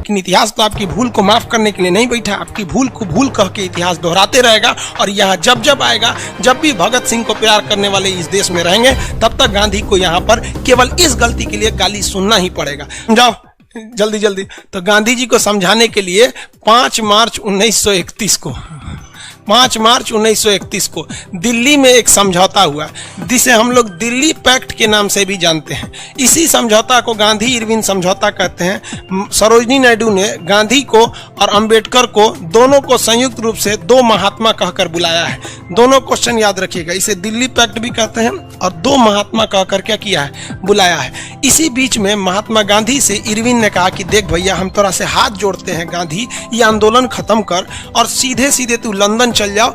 लेकिन इतिहास तो आपकी भूल को माफ करने के लिए नहीं बैठा, आपकी भूल को भूल कह के इतिहास दोहराते रहेगा। और यहाँ जब जब आएगा, जब भी भगत सिंह को प्यार करने वाले इस देश में रहेंगे, तब तक गांधी को यहाँ पर केवल इस गलती के लिए गाली सुनना ही पड़ेगा। जाओ जल्दी जल्दी। तो गांधी जी को समझाने के लिए 5 मार्च 1931 को दिल्ली में एक समझौता हुआ, जिसे हम लोग दिल्ली पैक्ट के नाम से भी जानते हैं। इसी समझौता को गांधी इरविन समझौता कहते हैं। सरोजिनी नायडू ने गांधी को और अंबेडकर को दोनों को संयुक्त रूप से 2 महात्मा कहकर बुलाया है। दोनों क्वेश्चन याद रखिएगा, इसे दिल्ली पैक्ट भी कहते हैं और 2 महात्मा कहकर क्या किया है, बुलाया है। इसी बीच में महात्मा गांधी से इरविन ने कहा कि देख भैया, हम तोरा से हाथ जोड़ते हैं गांधी, ये आंदोलन खत्म कर और सीधे सीधे तू लंदन चल जाओ।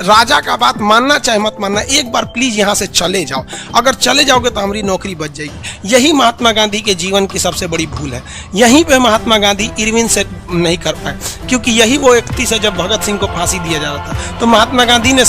राजा का बात मानना चाहे मत मानना, एक बार प्लीज यहाँ से चले जाओ। अगर चले जाओगे तो हमारी नौकरी बच जाएगी। यही महात्मा गांधी के जीवन की सबसे बड़ी भूल है। यहीं पे महात्मा गांधी इरविन से नहीं कर पाए, क्योंकि यही वो 31 है जब भगत सिंह को फांसी दिया जा रहा था। तो महात्मा गांधी ने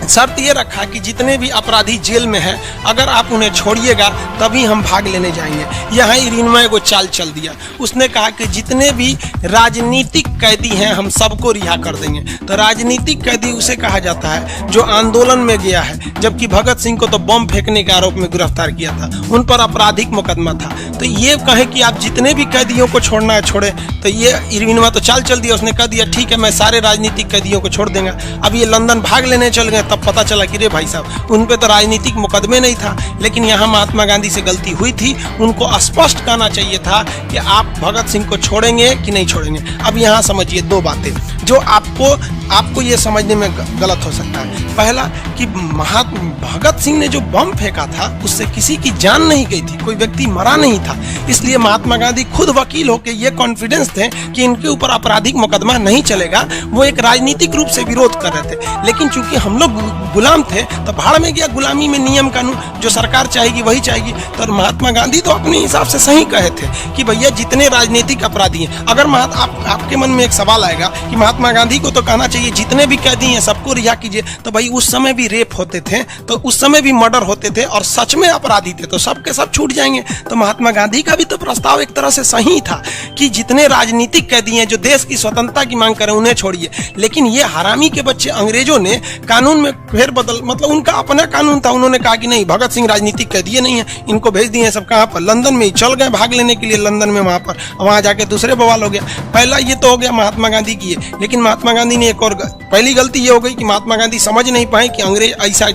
शर्त ये रखा कि जितने भी अपराधी जेल में हैं, अगर आप उन्हें छोड़िएगा तभी हम भाग लेने जाएंगे। यहाँ इरविन को चाल चल दिया। उसने कहा कि जितने भी राजनीतिक कैदी हैं हम सबको रिहा कर देंगे। तो राजनीतिक कैदी उसे कहा जाता है जो आंदोलन में गया है, जबकि भगत सिंह को तो बम फेंकने के आरोप में गिरफ्तार किया था, उन पर आपराधिक मुकदमा था। तो ये कहे कि आप जितने भी कैदियों को छोड़ना है छोड़े, तो ये इरविन तो चाल चल दिया। उसने कह दिया ठीक है, मैं सारे राजनीतिक कैदियों को छोड़ देंगे। अब ये लंदन भाग लेने चल गए, तब पता चला कि रे भाई साहब, उन पे तो राजनीतिक मुकदमे नहीं था। लेकिन यहाँ महात्मा गांधी से गलती हुई थी। उनको स्पष्ट कहना चाहिए था कि आप भगत सिंह को छोड़ेंगे कि नहीं छोड़ेंगे। अब यहाँ समझिए 2 बातें जो आपको ये समझने में गलत हो सकता है। पहला कि भगत सिंह ने जो बम फेंका था उससे किसी की जान नहीं गई थी, कोई व्यक्ति मरा नहीं था। इसलिए महात्मा गांधी खुद वकील होकर ये कॉन्फिडेंस थे कि इनके ऊपर आपराधिक मुकदमा नहीं चलेगा। वो एक राजनीतिक रूप से विरोध कर रहे थे। लेकिन चूंकि हम लोग गुलाम थे तो भाड़ में गया गुलामी में नियम कानून, जो सरकार चाहेगी वही चाहेगी। तो महात्मा गांधी तो अपने हिसाब से सही कहे थे कि भैया जितने राजनीतिक अपराधी हैं, अगर आपके मन में एक सवाल आएगा कि महात्मा गांधी को तो कहना चाहिए जितने भी कैदी हैं सबको रिहा कीजिए, तो भाई उस समय भी रेप होते थे, तो उस समय भी मर्डर होते थे और सच में अपराधी थे, तो सबके सब छूट जाएंगे। तो महात्मा गांधी का भी तो प्रस्ताव एक तरह से सही था कि जितने राजनीतिक कैदी हैं जो देश की स्वतंत्रता की मांग करें उन्हें छोड़िए। लेकिन ये हरामी के बच्चे अंग्रेजों ने कानून में फेर बदल, मतलब उनका अपना कानून था। उन्होंने कहा कि नहीं, भगत सिंह राजनीतिक कैदी नहीं है, इनको भेज दिए। सब कहाँ पर? लंदन में ही चल गए भाग लेने के लिए लंदन में। वहां जाके दूसरे बवाल हो गया। पहला ये तो हो गया महात्मा गांधी की। लेकिन महात्मा गांधी ने एक और पहली गलती ये हो गई कि महात्मा गांधी समझ नहीं पाए कि अंग्रेज ऐसा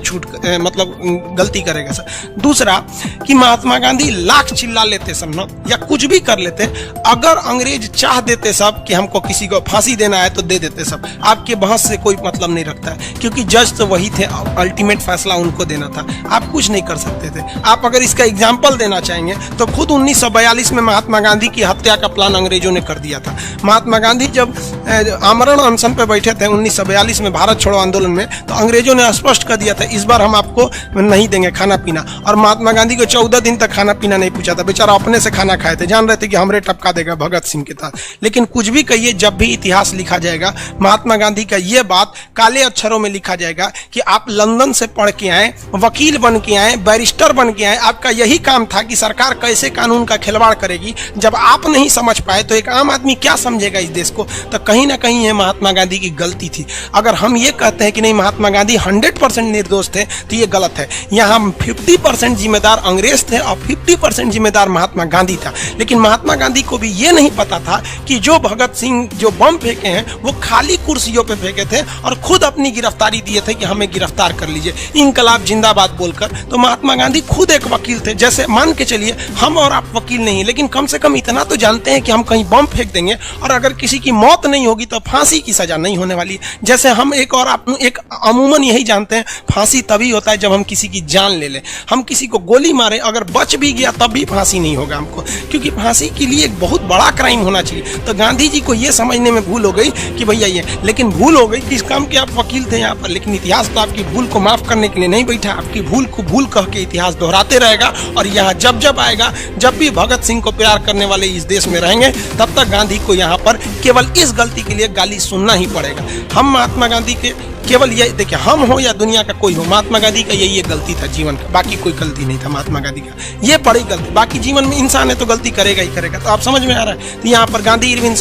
मतलब गलती करेगा सर। दूसरा कि महात्मा गांधी लाख चिल्ला लेते सब ना, या कुछ भी कर लेते, अगर अंग्रेज चाह देते सब कि हमको किसी को फांसी देना है तो दे देते सब। आपके बहस से कोई मतलब नहीं रखता है, क्योंकि जज तो वही थे, अल्टीमेट फैसला उनको देना था। आप कुछ नहीं कर सकते थे। आप अगर इसका एग्जाम्पल देना चाहेंगे तो खुद 1942 में महात्मा गांधी की हत्या का प्लान अंग्रेजों ने कर दिया था। महात्मा गांधी जब आमरण अनशन पे बैठे थे 1942 में भारत छोड़ो आंदोलन में, तो अंग्रेजों ने स्पष्ट कर दिया था इस बार हम आपको नहीं देंगे खाना पीना। और महात्मा गांधी को 14 दिन तक खाना पीना नहीं पूछा था। बेचारा अपने से खाना खाए थे, जान रहे थे कि हमरे टपका देगा भगत सिंह के साथ। लेकिन कुछ भी कहिए, जब भी इतिहास लिखा जाएगा महात्मा गांधी का ये बात काले अक्षरों में लिखा जाएगा कि आप लंदन से पढ़ के आए, वकील बन के आए, बैरिस्टर बन के आए, आपका यही काम था कि सरकार कैसे कानून का खिलवाड़ करेगी। जब आप नहीं समझ पाए तो एक आम आदमी क्या समझेगा इस देश को? तो कहीं ना कहीं ये महात्मा गांधी की गलती थी। अगर हम ये कहते हैं कि नहीं महात्मा गांधी 100% निर्दोष थे तो ये गलत है। यहाँ 50% जिम्मेदार अंग्रेज थे और 50% जिम्मेदार महात्मा गांधी था। लेकिन महात्मा गांधी को भी ये नहीं पता था कि जो भगत सिंह जो बम फेंके हैं वो खाली कुर्सियों पे फेंके थे और खुद अपनी गिरफ्तारी दिए थे कि हमें गिरफ्तार कर लीजिए, इनकलाब जिंदाबाद बोलकर। तो महात्मा गांधी खुद एक वकील थे। जैसे मान के चलिए हम और आप वकील नहीं, लेकिन कम से कम इतना तो जानते हैं कि हम कहीं बम फेंक देंगे और अगर किसी की मौत नहीं होगी तो फांसी की सजा नहीं होने वाली। जैसे हम एक और आप एक अमूमन यही जानते हैं, फांसी तभी होता है जब हम किसी की जान ले लें। हम किसी को गोली मारे, अगर बच भी गया तब भी फांसी नहीं होगा हमको, क्योंकि फांसी के लिए एक बहुत बड़ा क्राइम होना चाहिए। तो गांधी जी को ये समझने में भूल हो गई कि भैया ये, लेकिन भूल हो गई किस काम के? आप वकील थे यहाँ पर। लेकिन इतिहास तो आपकी भूल को माफ करने के लिए नहीं बैठा, आपकी भूल को भूल कह के इतिहास दोहराते रहेगा। और यहाँ जब जब आएगा, जब भी भगत सिंह को प्यार करने वाले इस देश में रहेंगे, तब तक गांधी को यहाँ पर केवल इस गलती के लिए गाली सुनना ही पड़ेगा। हम महात्मा गांधी के केवल ये देखिए, हम हो या दुनिया का कोई हो, महात्मा गांधी का यही एक गलती था जीवन का, बाकी कोई गलती नहीं था महात्मा गांधी का। ये बड़ी गलती, बाकी जीवन में इंसान है तो गलती करेगा ही करेगा। तो आप समझ में आ रहा है, तो यहाँ पर गांधी इरविन